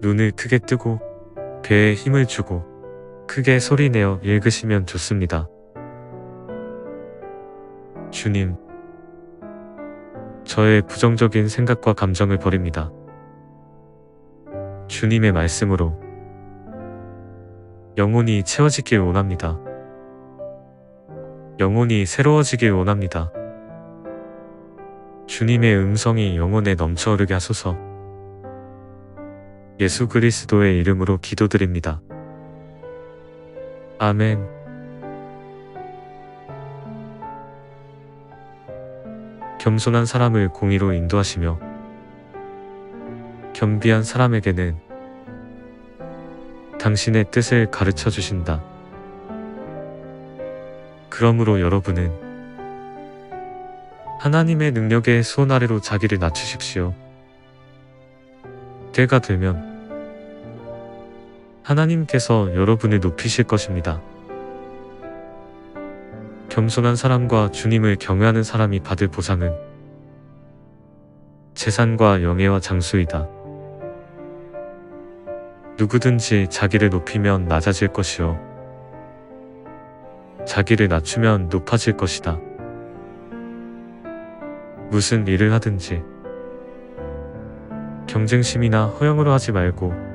눈을 크게 뜨고 배에 힘을 주고 크게 소리내어 읽으시면 좋습니다. 주님, 저의 부정적인 생각과 감정을 버립니다. 주님의 말씀으로 영혼이 채워지길 원합니다. 영혼이 새로워지길 원합니다. 주님의 음성이 영혼에 넘쳐흐르게 하소서. 예수 그리스도의 이름으로 기도드립니다. 아멘. 겸손한 사람을 공의로 인도하시며 겸비한 사람에게는 당신의 뜻을 가르쳐 주신다. 그러므로 여러분은 하나님의 능력의 손 아래로 자기를 낮추십시오. 때가 되면 하나님께서 여러분을 높이실 것입니다. 겸손한 사람과 주님을 경외하는 사람이 받을 보상은 재산과 영예와 장수이다. 누구든지 자기를 높이면 낮아질 것이요 자기를 낮추면 높아질 것이다. 무슨 일을 하든지 경쟁심이나 허영으로 하지 말고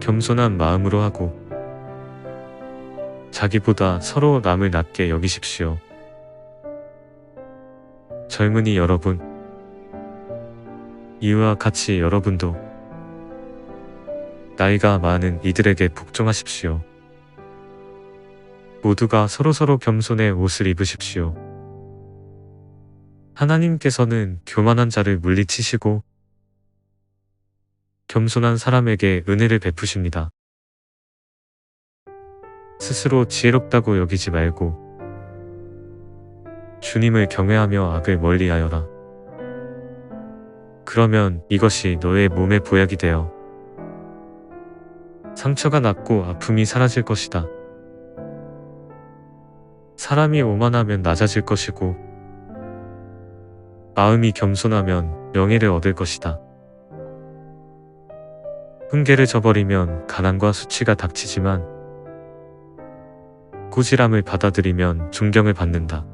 겸손한 마음으로 하고 자기보다 서로 남을 낮게 여기십시오. 젊은이 여러분, 이와 같이 여러분도 나이가 많은 이들에게 복종하십시오. 모두가 서로서로 겸손의 옷을 입으십시오. 하나님께서는 교만한 자를 물리치시고 겸손한 사람에게 은혜를 베푸십니다. 스스로 지혜롭다고 여기지 말고 주님을 경외하며 악을 멀리하여라. 그러면 이것이 너의 몸의 보약이 되어 상처가 낫고 아픔이 사라질 것이다. 사람이 오만하면 낮아질 것이고 마음이 겸손하면 명예를 얻을 것이다. 훈계를 저버리면 가난과 수치가 닥치지만 꾸지람을 받아들이면 존경을 받는다.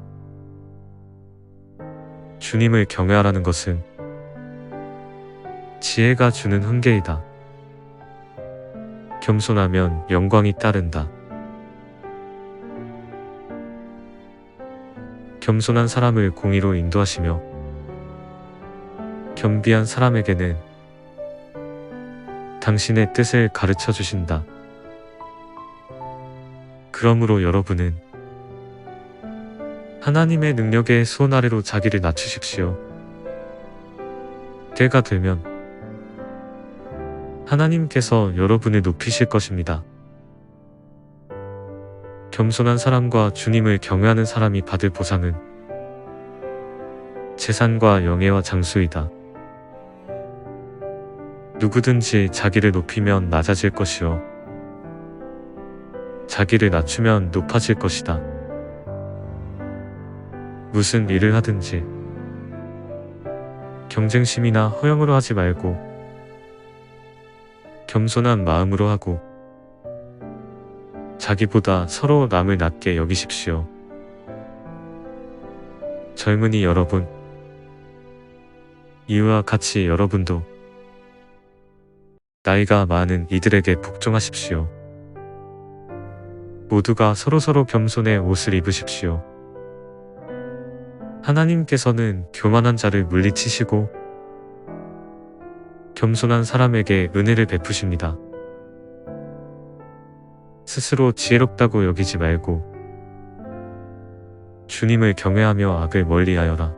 주님을 경외하라는 것은 지혜가 주는 훈계이다. 겸손하면 영광이 따른다. 겸손한 사람을 공의로 인도하시며 겸비한 사람에게는 당신의 뜻을 가르쳐 주신다. 그러므로 여러분은 하나님의 능력의 손 아래로 자기를 낮추십시오. 때가 되면 하나님께서 여러분을 높이실 것입니다. 겸손한 사람과 주님을 경외하는 사람이 받을 보상은 재산과 영예와 장수이다. 누구든지 자기를 높이면 낮아질 것이요 자기를 낮추면 높아질 것이다. 무슨 일을 하든지 경쟁심이나 허영으로 하지 말고 겸손한 마음으로 하고 자기보다 서로 남을 낮게 여기십시오. 젊은이 여러분, 이와 같이 여러분도 나이가 많은 이들에게 복종하십시오. 모두가 서로서로 겸손의 옷을 입으십시오. 하나님께서는 교만한 자를 물리치시고 겸손한 사람에게 은혜를 베푸십니다. 스스로 지혜롭다고 여기지 말고 주님을 경외하며 악을 멀리하여라.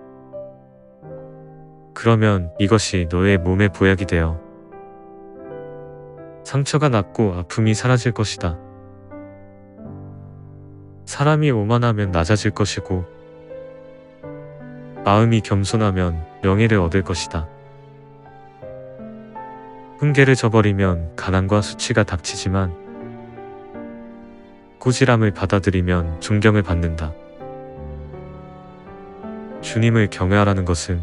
그러면 이것이 너의 몸의 보약이 되어 상처가 낫고 아픔이 사라질 것이다. 사람이 오만하면 낮아질 것이고 마음이 겸손하면 명예를 얻을 것이다. 훈계를 저버리면 가난과 수치가 닥치지만 꾸지람을 받아들이면 존경을 받는다. 주님을 경외하라는 것은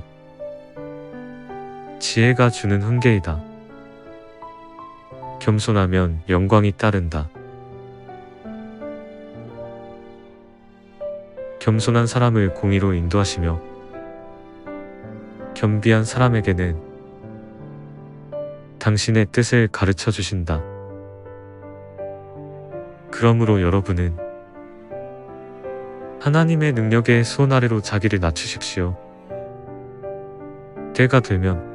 지혜가 주는 훈계이다. 겸손하면 영광이 따른다. 겸손한 사람을 공의로 인도하시며 겸비한 사람에게는 당신의 뜻을 가르쳐 주신다. 그러므로 여러분은 하나님의 능력의 손 아래로 자기를 낮추십시오. 때가 되면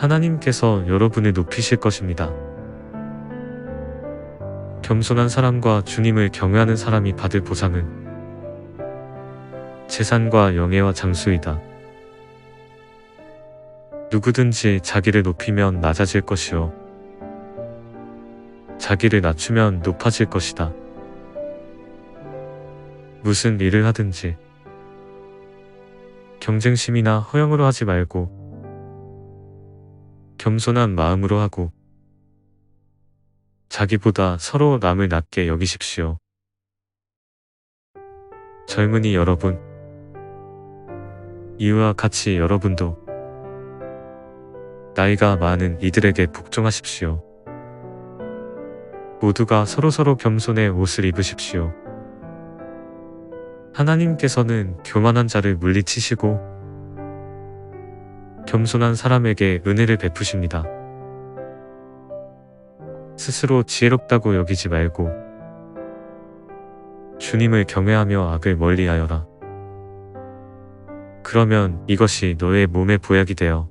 하나님께서 여러분을 높이실 것입니다. 겸손한 사람과 주님을 경외하는 사람이 받을 보상은 재산과 영예와 장수이다. 누구든지 자기를 높이면 낮아질 것이요 자기를 낮추면 높아질 것이다. 무슨 일을 하든지 경쟁심이나 허영으로 하지 말고 겸손한 마음으로 하고 자기보다 서로 남을 낮게 여기십시오. 젊은이 여러분, 이와 같이 여러분도 나이가 많은 이들에게 복종하십시오. 모두가 서로서로 겸손의 옷을 입으십시오. 하나님께서는 교만한 자를 물리치시고 겸손한 사람에게 은혜를 베푸십니다. 스스로 지혜롭다고 여기지 말고 주님을 경외하며 악을 멀리하여라. 그러면 이것이 너의 몸의 보약이 되어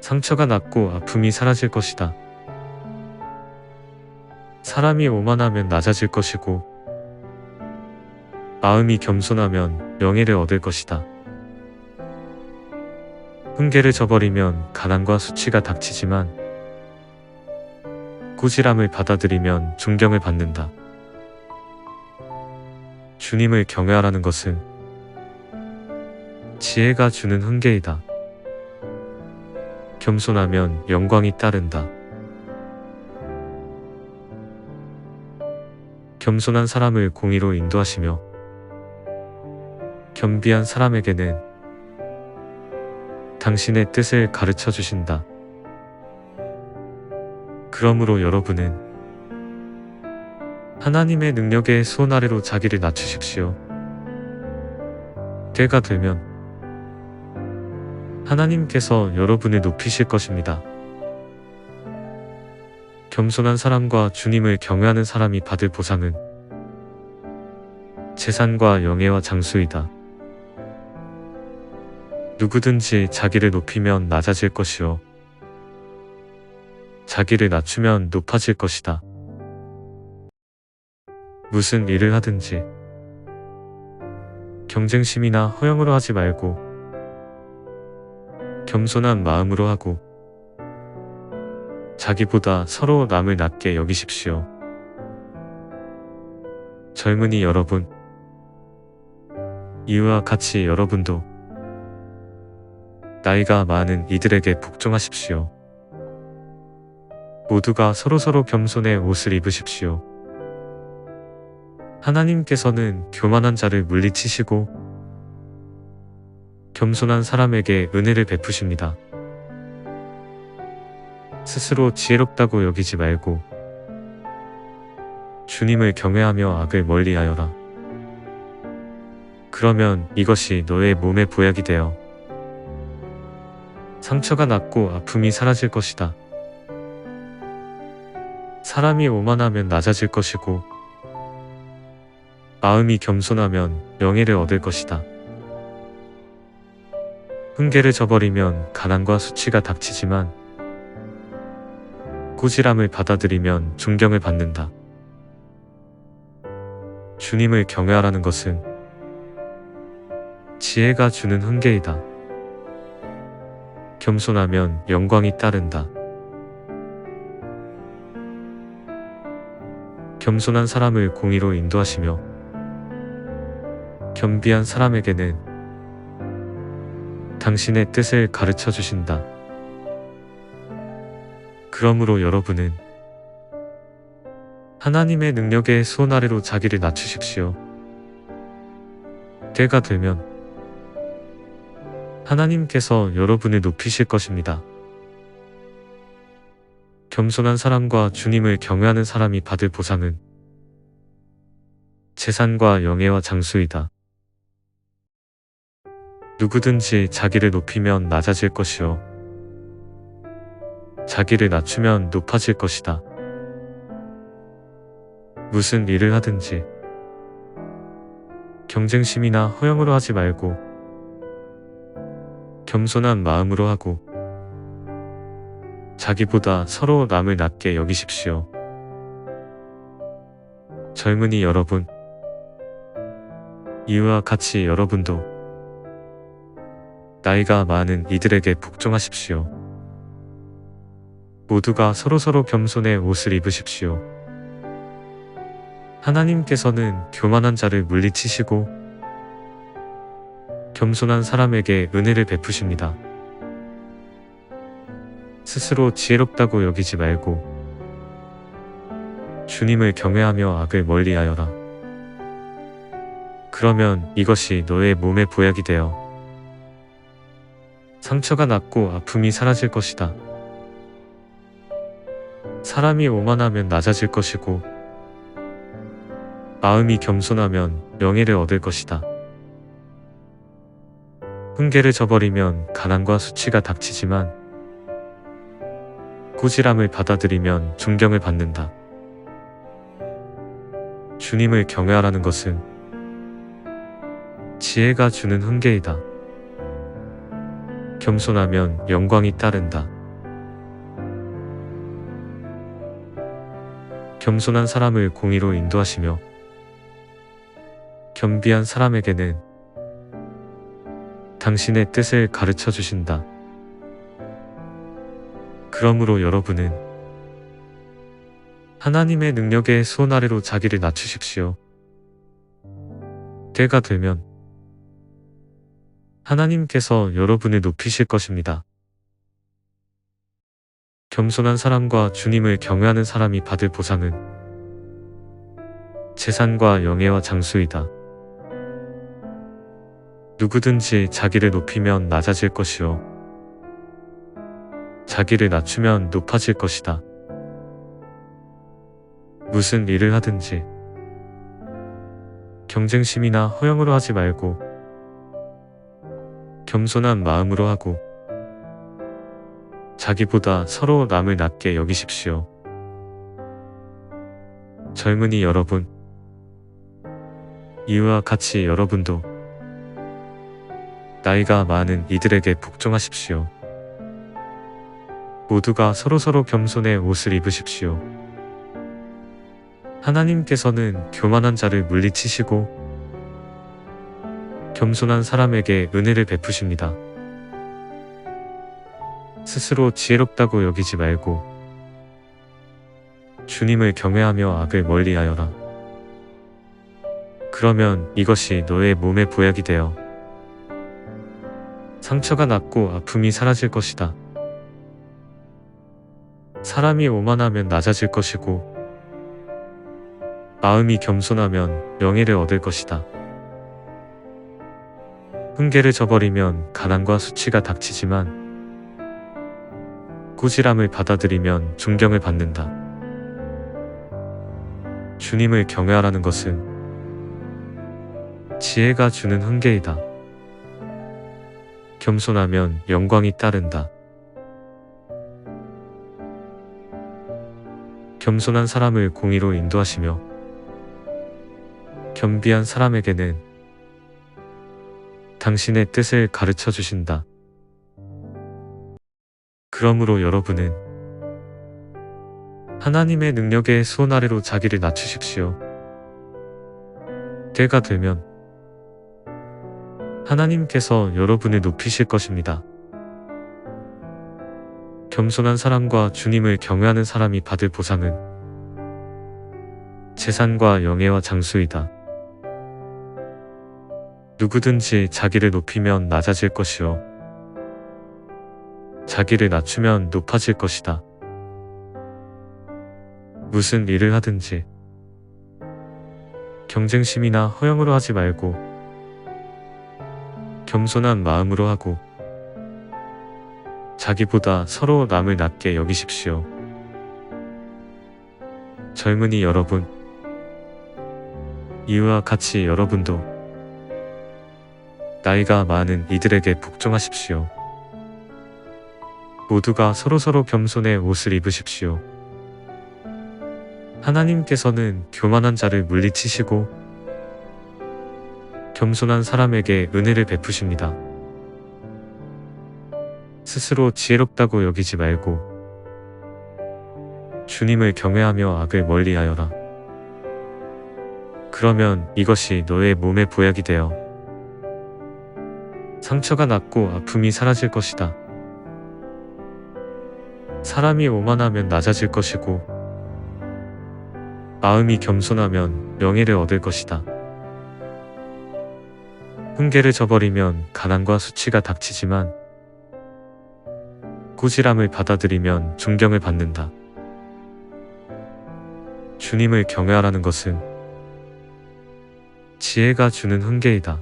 상처가 낫고 아픔이 사라질 것이다. 사람이 오만하면 낮아질 것이고 마음이 겸손하면 명예를 얻을 것이다. 훈계를 저버리면 가난과 수치가 닥치지만 꾸지람을 받아들이면 존경을 받는다. 주님을 경외하라는 것은 지혜가 주는 훈계이다. 겸손하면 영광이 따른다. 겸손한 사람을 공의로 인도하시며 겸비한 사람에게는 당신의 뜻을 가르쳐 주신다. 그러므로 여러분은 하나님의 능력의 손 아래로 자기를 낮추십시오. 때가 되면 하나님께서 여러분을 높이실 것입니다. 겸손한 사람과 주님을 경외하는 사람이 받을 보상은 재산과 영예와 장수이다. 누구든지 자기를 높이면 낮아질 것이요 자기를 낮추면 높아질 것이다. 무슨 일을 하든지 경쟁심이나 허영으로 하지 말고 겸손한 마음으로 하고 자기보다 서로 남을 낮게 여기십시오. 젊은이 여러분, 이와 같이 여러분도 나이가 많은 이들에게 복종하십시오. 모두가 서로서로 겸손의 옷을 입으십시오. 하나님께서는 교만한 자를 물리치시고 겸손한 사람에게 은혜를 베푸십니다. 스스로 지혜롭다고 여기지 말고 주님을 경외하며 악을 멀리하여라. 그러면 이것이 너의 몸의 보약이 되어 상처가 낫고 아픔이 사라질 것이다. 사람이 오만하면 낮아질 것이고 마음이 겸손하면 명예를 얻을 것이다. 훈계를 저버리면 가난과 수치가 닥치지만 꾸지람을 받아들이면 존경을 받는다. 주님을 경외하라는 것은 지혜가 주는 훈계이다. 겸손하면 영광이 따른다. 겸손한 사람을 공의로 인도하시며 겸비한 사람에게는 당신의 뜻을 가르쳐 주신다. 그러므로 여러분은 하나님의 능력의 손 아래로 자기를 낮추십시오. 때가 되면 하나님께서 여러분을 높이실 것입니다. 겸손한 사람과 주님을 경외하는 사람이 받을 보상은 재산과 영예와 장수이다. 누구든지 자기를 높이면 낮아질 것이요 자기를 낮추면 높아질 것이다. 무슨 일을 하든지 경쟁심이나 허영으로 하지 말고 겸손한 마음으로 하고 자기보다 서로 남을 낮게 여기십시오. 젊은이 여러분, 이와 같이 여러분도 나이가 많은 이들에게 복종하십시오. 모두가 서로서로 겸손의 옷을 입으십시오. 하나님께서는 교만한 자를 물리치시고 겸손한 사람에게 은혜를 베푸십니다. 스스로 지혜롭다고 여기지 말고 주님을 경외하며 악을 멀리하여라. 그러면 이것이 너의 몸의 보약이 되어 상처가 낫고 아픔이 사라질 것이다. 사람이 오만하면 낮아질 것이고 마음이 겸손하면 명예를 얻을 것이다. 훈계를 저버리면 가난과 수치가 닥치지만 꾸지람을 받아들이면 존경을 받는다. 주님을 경외하라는 것은 지혜가 주는 훈계이다. 겸손하면 영광이 따른다. 겸손한 사람을 공의로 인도하시며 겸비한 사람에게는 당신의 뜻을 가르쳐 주신다. 그러므로 여러분은 하나님의 능력의 손 아래로 자기를 낮추십시오. 때가 되면 하나님께서 여러분을 높이실 것입니다. 겸손한 사람과 주님을 경외하는 사람이 받을 보상은 재산과 영예와 장수이다. 누구든지 자기를 높이면 낮아질 것이요 자기를 낮추면 높아질 것이다. 무슨 일을 하든지 경쟁심이나 허영으로 하지 말고 겸손한 마음으로 하고 자기보다 서로 남을 낮게 여기십시오. 젊은이 여러분, 이와 같이 여러분도 나이가 많은 이들에게 복종하십시오. 모두가 서로서로 겸손의 옷을 입으십시오. 하나님께서는 교만한 자를 물리치시고 겸손한 사람에게 은혜를 베푸십니다. 스스로 지혜롭다고 여기지 말고 주님을 경외하며 악을 멀리하여라. 그러면 이것이 너의 몸의 보약이 되어 상처가 낫고 아픔이 사라질 것이다. 사람이 오만하면 낮아질 것이고 마음이 겸손하면 명예를 얻을 것이다. 훈계를 저버리면 가난과 수치가 닥치지만 꾸지람을 받아들이면 존경을 받는다. 주님을 경외하라는 것은 지혜가 주는 훈계이다. 겸손하면 영광이 따른다. 겸손한 사람을 공의로 인도하시며 겸비한 사람에게는 당신의 뜻을 가르쳐 주신다. 그러므로 여러분은 하나님의 능력의 손 아래로 자기를 낮추십시오. 때가 되면 하나님께서 여러분을 높이실 것입니다. 겸손한 사람과 주님을 경외하는 사람이 받을 보상은 재산과 영예와 장수이다. 누구든지 자기를 높이면 낮아질 것이요 자기를 낮추면 높아질 것이다. 무슨 일을 하든지 경쟁심이나 허영으로 하지 말고 겸손한 마음으로 하고 자기보다 서로 남을 낮게 여기십시오. 젊은이 여러분, 이와 같이 여러분도 나이가 많은 이들에게 복종하십시오. 모두가 서로서로 겸손의 옷을 입으십시오. 하나님께서는 교만한 자를 물리치시고 겸손한 사람에게 은혜를 베푸십니다. 스스로 지혜롭다고 여기지 말고 주님을 경외하며 악을 멀리하여라. 그러면 이것이 너의 몸의 보약이 되어 상처가 낫고 아픔이 사라질 것이다. 사람이 오만하면 낮아질 것이고 마음이 겸손하면 명예를 얻을 것이다. 훈계를 저버리면 가난과 수치가 닥치지만 꾸지람을 받아들이면 존경을 받는다. 주님을 경외하라는 것은 지혜가 주는 훈계이다.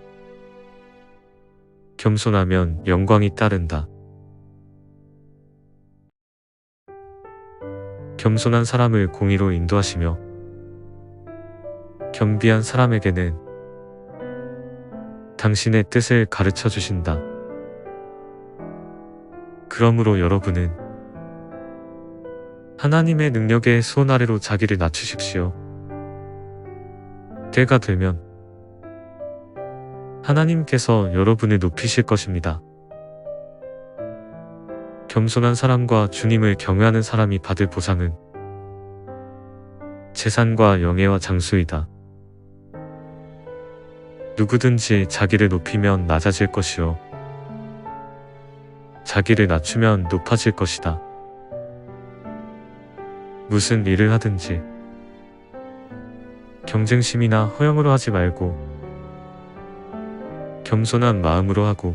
겸손하면 영광이 따른다. 겸손한 사람을 공의로 인도하시며 겸비한 사람에게는 당신의 뜻을 가르쳐 주신다. 그러므로 여러분은 하나님의 능력의 손 아래로 자기를 낮추십시오. 때가 되면 하나님께서 여러분을 높이실 것입니다. 겸손한 사람과 주님을 경외하는 사람이 받을 보상은 재산과 영예와 장수이다. 누구든지 자기를 높이면 낮아질 것이요 자기를 낮추면 높아질 것이다. 무슨 일을 하든지 경쟁심이나 허영으로 하지 말고 겸손한 마음으로 하고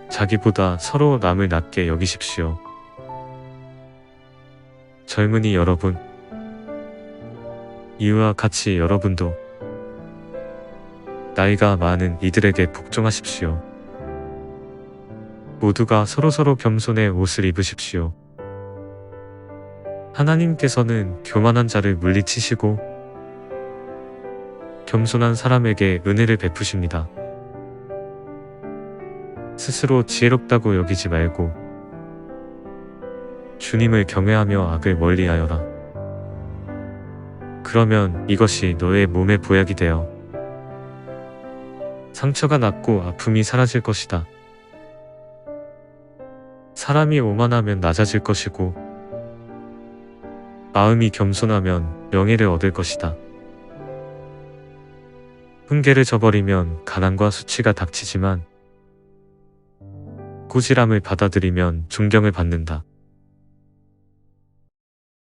자기보다 서로 남을 낮게 여기십시오. 젊은이 여러분, 이와 같이 여러분도 나이가 많은 이들에게 복종하십시오. 모두가 서로서로 겸손의 옷을 입으십시오. 하나님께서는 교만한 자를 물리치시고 겸손한 사람에게 은혜를 베푸십니다. 스스로 지혜롭다고 여기지 말고 주님을 경외하며 악을 멀리하여라. 그러면 이것이 너의 몸의 보약이 되어 상처가 낫고 아픔이 사라질 것이다. 사람이 오만하면 낮아질 것이고 마음이 겸손하면 명예를 얻을 것이다. 훈계를 저버리면 가난과 수치가 닥치지만 꾸지람을 받아들이면 존경을 받는다.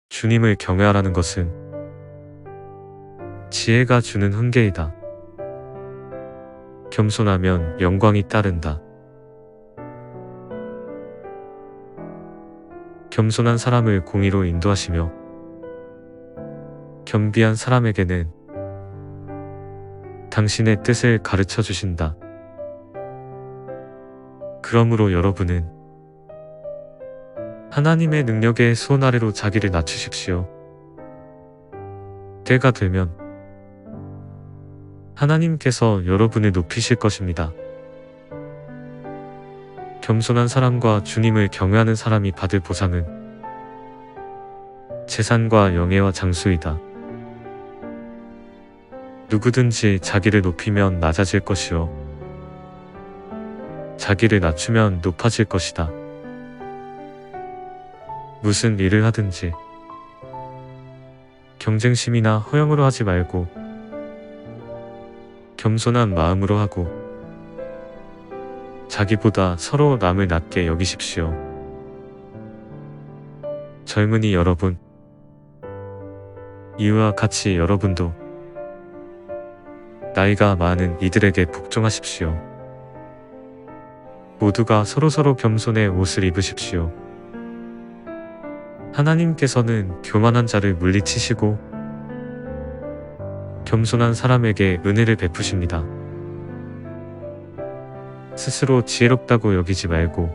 주님을 경외하라는 것은 지혜가 주는 훈계이다. 겸손하면 영광이 따른다. 겸손한 사람을 공의로 인도하시며 겸비한 사람에게는 당신의 뜻을 가르쳐 주신다. 그러므로 여러분은 하나님의 능력의 손 아래로 자기를 낮추십시오. 때가 되면 하나님께서 여러분을 높이실 것입니다. 겸손한 사람과 주님을 경외하는 사람이 받을 보상은 재산과 영예와 장수이다. 누구든지 자기를 높이면 낮아질 것이요 자기를 낮추면 높아질 것이다. 무슨 일을 하든지 경쟁심이나 허영으로 하지 말고 겸손한 마음으로 하고 자기보다 서로 남을 낮게 여기십시오. 젊은이 여러분, 이와 같이 여러분도 나이가 많은 이들에게 복종하십시오. 모두가 서로서로 겸손의 옷을 입으십시오. 하나님께서는 교만한 자를 물리치시고 겸손한 사람에게 은혜를 베푸십니다. 스스로 지혜롭다고 여기지 말고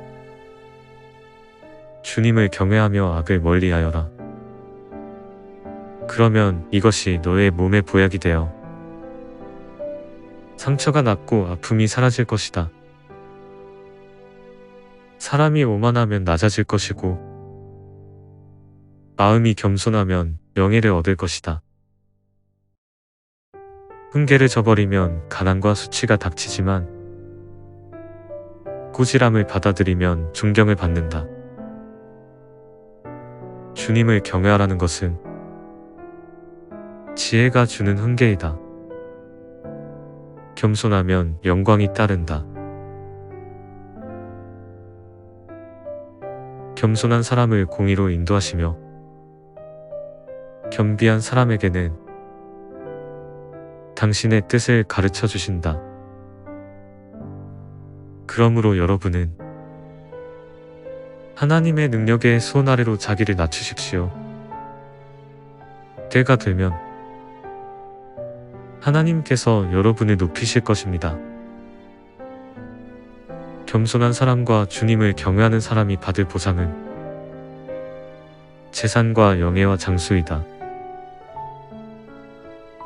주님을 경외하며 악을 멀리하여라. 그러면 이것이 너의 몸의 보약이 되어 상처가 낫고 아픔이 사라질 것이다. 사람이 오만하면 낮아질 것이고 마음이 겸손하면 명예를 얻을 것이다. 훈계를 저버리면 가난과 수치가 닥치지만 꾸지람을 받아들이면 존경을 받는다. 주님을 경외하라는 것은 지혜가 주는 훈계이다. 겸손하면 영광이 따른다. 겸손한 사람을 공의로 인도하시며 겸비한 사람에게는 당신의 뜻을 가르쳐 주신다. 그러므로 여러분은 하나님의 능력의 손 아래로 자기를 낮추십시오. 때가 되면 하나님께서 여러분을 높이실 것입니다. 겸손한 사람과 주님을 경외하는 사람이 받을 보상은 재산과 영예와 장수이다.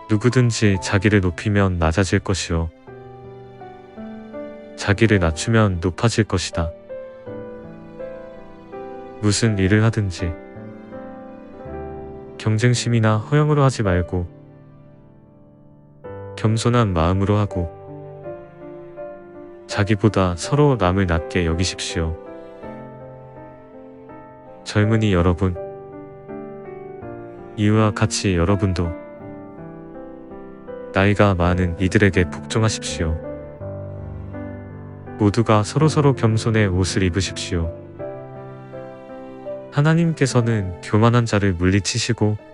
누구든지 자기를 높이면 낮아질 것이요 자기를 낮추면 높아질 것이다. 무슨 일을 하든지 경쟁심이나 허영으로 하지 말고 겸손한 마음으로 하고 자기보다 서로 남을 낮게 여기십시오. 젊은이 여러분, 이와 같이 여러분도 나이가 많은 이들에게 복종하십시오. 모두가 서로서로 겸손의 옷을 입으십시오. 하나님께서는 교만한 자를 물리치시고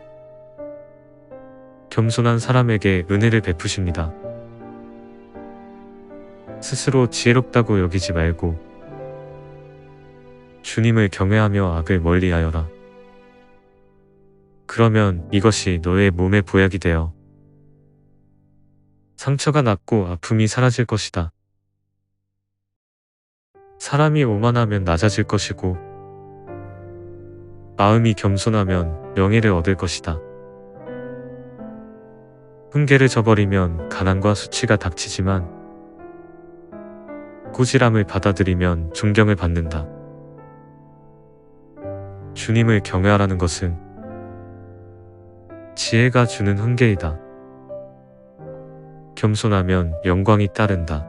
겸손한 사람에게 은혜를 베푸십니다. 스스로 지혜롭다고 여기지 말고 주님을 경외하며 악을 멀리하여라. 그러면 이것이 너의 몸의 보약이 되어 상처가 낫고 아픔이 사라질 것이다. 사람이 오만하면 낮아질 것이고 마음이 겸손하면 명예를 얻을 것이다. 훈계를 저버리면 가난과 수치가 닥치지만 꾸지람을 받아들이면 존경을 받는다. 주님을 경외하라는 것은 지혜가 주는 훈계이다. 겸손하면 영광이 따른다.